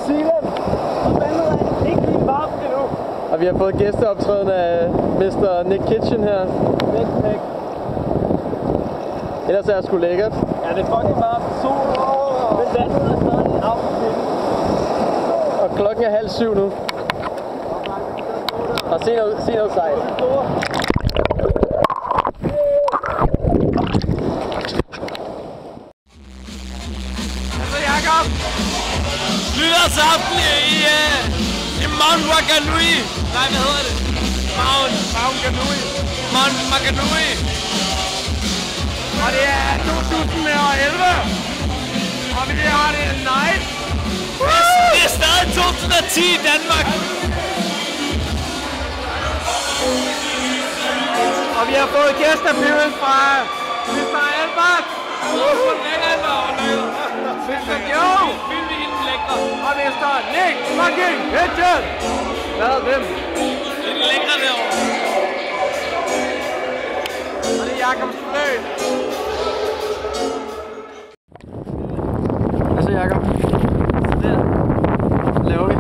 Zealand. Og vandet er ikke lige varmt endnu. Og vi har fået gæsteoptræden af Mr. Nick Kitchen her. Nick. Ellers er det sgu lækkert. Ja, det er fucking varmt. Sol. Men vandet er stadig afgivet. Og klokken er 6:30 nu. Og se noget sejt. Altså Jakob, nytårsaften i Mount Wanganui. Nej, hvad hedder det? Mount Wanganui. Og det er 2011. Og vi har det night. Det er stadig 2010 i Danmark. Og vi har fået gæsterbjørn fra Mr. Albert. Mr. Joe. Og Mr. Nick fucking Kitchen. Hvad er dem? Det er lækre derovre. Og det er Jakobs fløjt. Hvad så, Jakob? Så der. Hvad laver vi?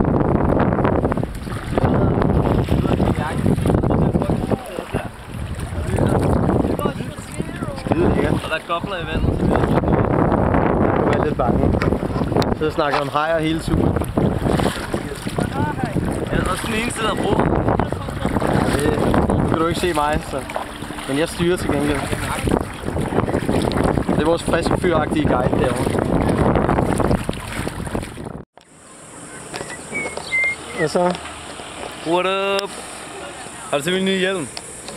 Skide lækkert. Og der er gobler i vandet. Nu er jeg lidt bange. Så snakker om hajer hele turen. Jeg er også den eneste, der bruger. Nu kan du ikke se mig, så. Men jeg styrer til gengæld. Det er vores friske fyragtige guide derovre. Hvad så? What up? Har du set min nye hjelm?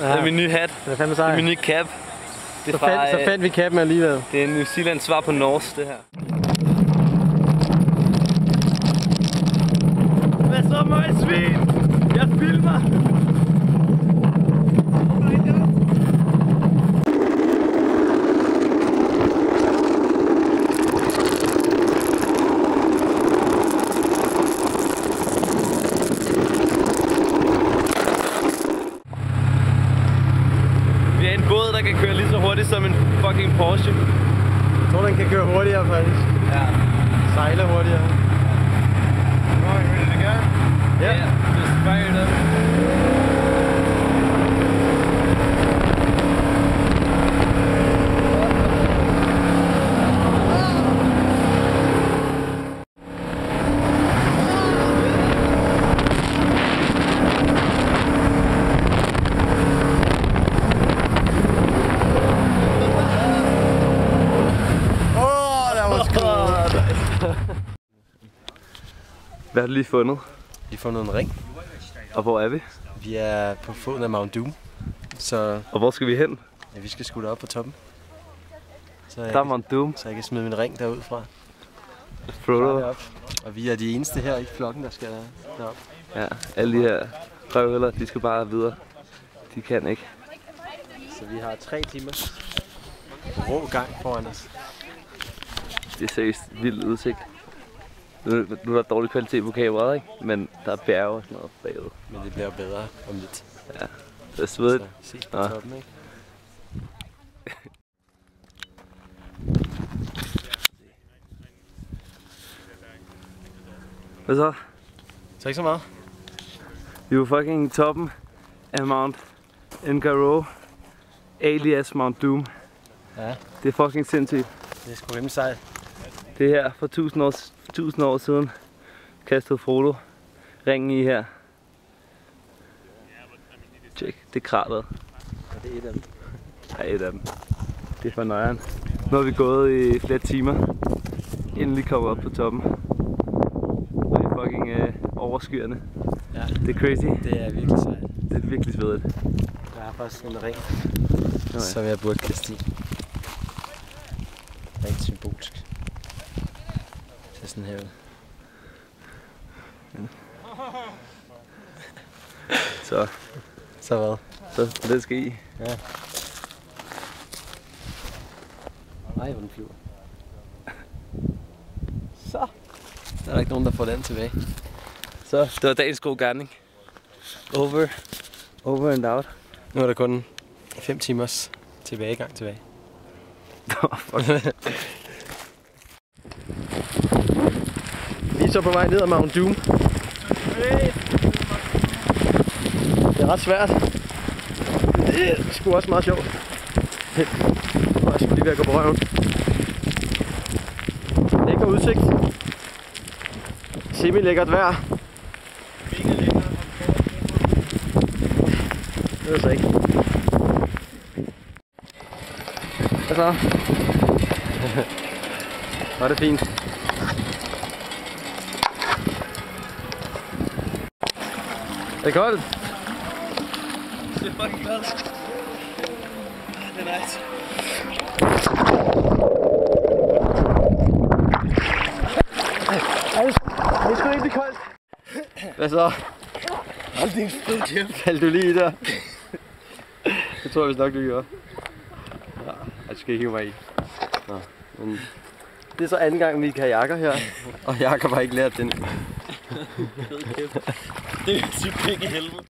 Ja. Det er min nye hat. Det er fandme sej. Det er min nye cap. Det er så fandt vi kappen alligevel. Det er New Zealands svar på Norse, det her. Hvad så, møgsvin? Jeg filmer! Vi er en båd, der kan køre lige så hurtigt som en fucking Porsche. Jeg tror, den kan køre hurtigere, faktisk. Ja. Sejler hurtigere. Ja, just fired up. Hvad har du lige fundet? Vi har fundet en ring. Og hvor er vi? Vi er på foden af Mount Doom. Så Og hvor skal vi hen? ja, vi skal sgu op på toppen. Så Der er Mount Doom. så jeg kan smide min ring derud fra. Frodo. Og vi er de eneste her i flokken, der skal derop. Ja, alle de her røvhuller, de skal bare videre. De kan ikke. Så vi har 3 timer rå gang foran os. Det er seriøst vild udsigt. Nu er der dårlig kvalitet på kameraet, ikke? Men der er bjerge og sådan noget bagud. Men det bliver bedre om lidt. Ja, det er svedigt. Så se på toppen, ikke? Hvad så? Så ikke så meget. Vi er jo fucking toppen af Mount Ngaro, alias Mount Doom. Ja, Det er fucking sindssygt. det er sgu rimelig sejt. Det her for 1000 år siden kastede Frodo ringen i her. Tjek, det er krateret. Og det er et af dem. Ja, et af dem. Det er for nøjeren. Nu har vi gået i flere timer. Endelig kommet op på toppen. Og det er fucking overskyerne. Ja, Det er crazy. det er virkelig sejt. Det er virkelig svedigt. Der er faktisk en ring, Ja. som jeg burde kaste i. Rent symbolsk. Så sådan her ud. Så Så hvad? det skal I. Ja. Nej, hvor den flyver. Så. Der er ikke nogen, der får den tilbage. Så det var dagens gode gerning. Over and out. Nu er der kun 5 timers tilbage. Fuck. Vi så på vej ned ad Mount Doom. Det er ret svært. Det er sgu også meget sjovt. Og jeg skulle lige ved at gå på røven. Lækker udsigt. Semi-lækkert vejr. Det ved jeg så ikke. Hvad så? Var det fint? Er det koldt? Det er fucking koldt. Det er nice. Det er sgu ikke koldt. Hvad så? Hold din fed kæft. Faldt du lige i der? Det tror jeg vist nok, du gjorde. Ja, jeg skal ikke hive mig i. Nå, men det er så anden gang, vi kan have jakker her. Og Jakob har ikke lært den. Det er sygt pæk i helvede.